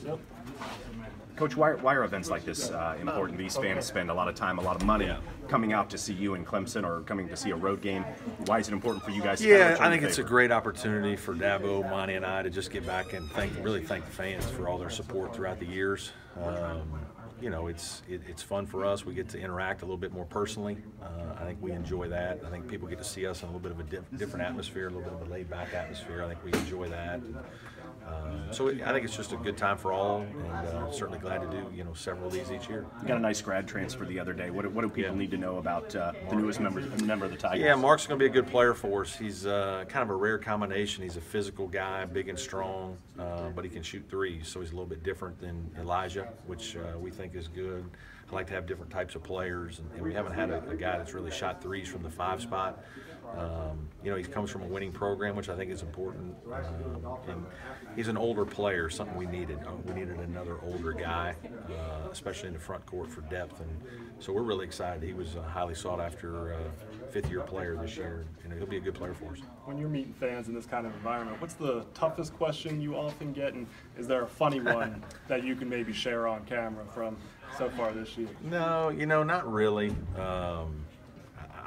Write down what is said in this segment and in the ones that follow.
Yep. Coach, why are events like this important? These fans spend a lot of time, a lot of money coming out to see you in Clemson or coming to see a road game. Why is it important for you guys to I think it's a great opportunity for Dabo, Monty, and I to just get back and really thank the fans for all their support throughout the years. You know, it's fun for us. We get to interact a little bit more personally. I think we enjoy that. I think people get to see us in a little bit of a different atmosphere, a little bit of a laid-back atmosphere. I think we enjoy that. So I think it's just a good time for all, and certainly glad to do several of these each year. You got a nice grad transfer the other day. What do people need to know about the newest member of the Tigers? Yeah, Mark's going to be a good player for us. He's kind of a rare combination. He's a physical guy, big and strong, but he can shoot threes, so he's a little bit different than Elijah, which we think is good. I like to have different types of players, and we haven't had a guy that's really shot threes from the 5 spot. You know, he comes from a winning program, which I think is important, and he's an older player, something we needed. We needed another older guy, especially in the front court for depth, and so we're really excited. He was a highly sought-after fifth-year player this year, and he'll be a good player for us. When you're meeting fans in this kind of environment, what's the toughest question you often get, and is there a funny one that you can maybe share on camera from so far this year? No, not really.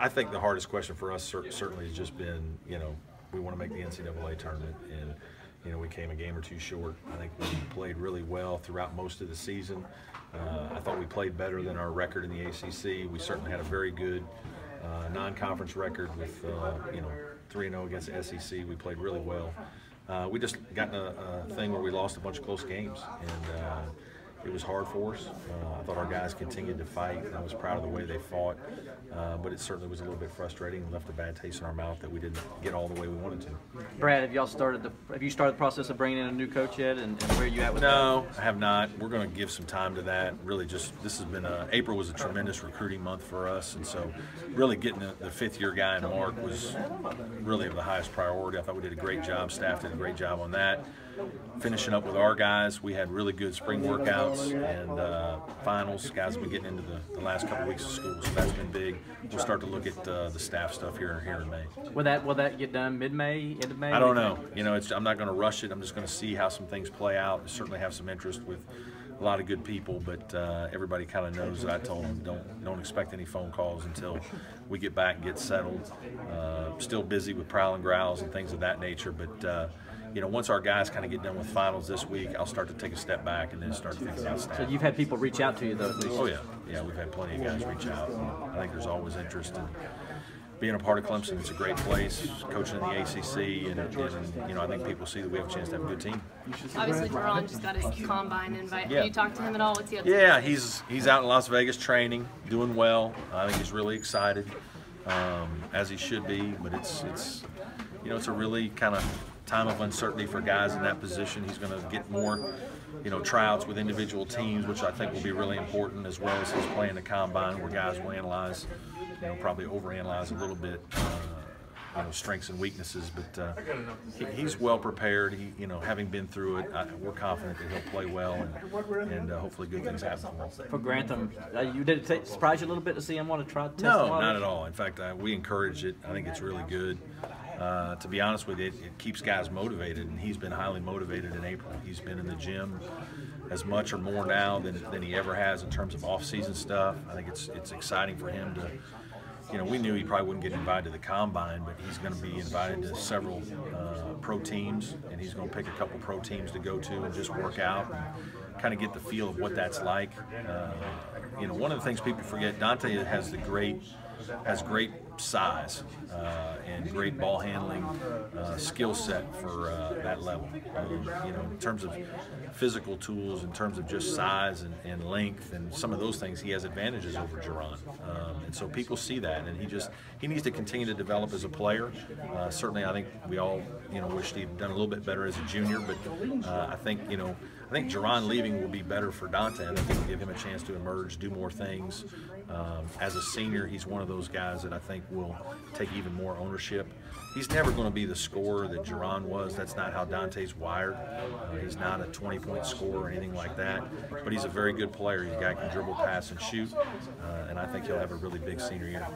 I think the hardest question for us certainly has just been, we want to make the NCAA tournament, and we came a game or two short. I think we played really well throughout most of the season. I thought we played better than our record in the ACC. We certainly had a very good non-conference record with, 3-0 against the SEC. We played really well. We just got in a thing where we lost a bunch of close games, and it was hard for us. I thought our guys continued to fight. I was proud of the way they fought, but it certainly was a little bit frustrating and left a bad taste in our mouth that we didn't get all the way we wanted to. Brad, have you started the process of bringing in a new coach yet, and where are you at with that? No, I have not. We're going to give some time to that. Really, this has been April was a tremendous recruiting month for us, and so really getting the fifth-year guy in Mark was really of the highest priority. I thought we did a great job. Staff did a great job on that. Finishing up with our guys, we had really good spring workouts and finals. Guys have been getting into the last couple weeks of school, so that's been big. We'll start to look at the staff stuff here in May. Will that get done mid-May, end of May? I don't know. I'm not going to rush it. I'm just going to see how some things play out. I certainly have some interest with a lot of good people, but everybody kind of knows that I told them don't expect any phone calls until we get back and get settled. Still busy with Prowl and Growls and things of that nature, but once our guys kind of get done with finals this week, I'll start to take a step back and then start to think about staff. So you've had people reach out to you, though, at least? Oh, yeah, we've had plenty of guys reach out. I think there's always interest in being a part of Clemson. It's a great place, coaching in the ACC, and I think people see that we have a chance to have a good team. Obviously, Brownell just got his combine invite. Yeah. Have you talked to him at all? What's he up to? Yeah, he's out in Las Vegas training, doing well. I think he's really excited, as he should be. But it's a really kind of time of uncertainty for guys in that position. He's going to get more, tryouts with individual teams, which I think will be really important, as well as his playing the combine, where guys will analyze, probably overanalyze a little bit, strengths and weaknesses. But he's well prepared. Having been through it, we're confident that he'll play well, and hopefully good things happen for him. For Grantham, did it surprise you a little bit to see him want to try to test No, the waters? not at all. In fact, we encourage it. I think it's really good. To be honest with you, it keeps guys motivated, and he's been highly motivated in April. He's been in the gym as much or more now than he ever has in terms of off-season stuff. I think it's exciting for him to, we knew he probably wouldn't get invited to the combine, but he's going to be invited to several pro teams, and he's going to pick a couple pro teams to go to and just work out and kind of get the feel of what that's like. One of the things people forget, Dante has great size and great ball handling skill set for that level. In terms of physical tools, in terms of just size and length and some of those things, he has advantages over Jaron. And so people see that, and he needs to continue to develop as a player. Certainly, I think we all wished he'd done a little bit better as a junior, but I think Jaron leaving will be better for Dante. I think it'll give him a chance to emerge, do more things. As a senior, he's one of those guys that I think will take even more ownership. He's never going to be the scorer that Jaron was. That's not how Dante's wired. He's not a 20-point scorer or anything like that, but he's a very good player. He's a guy who can dribble, pass, and shoot, and I think he'll have a really big senior year.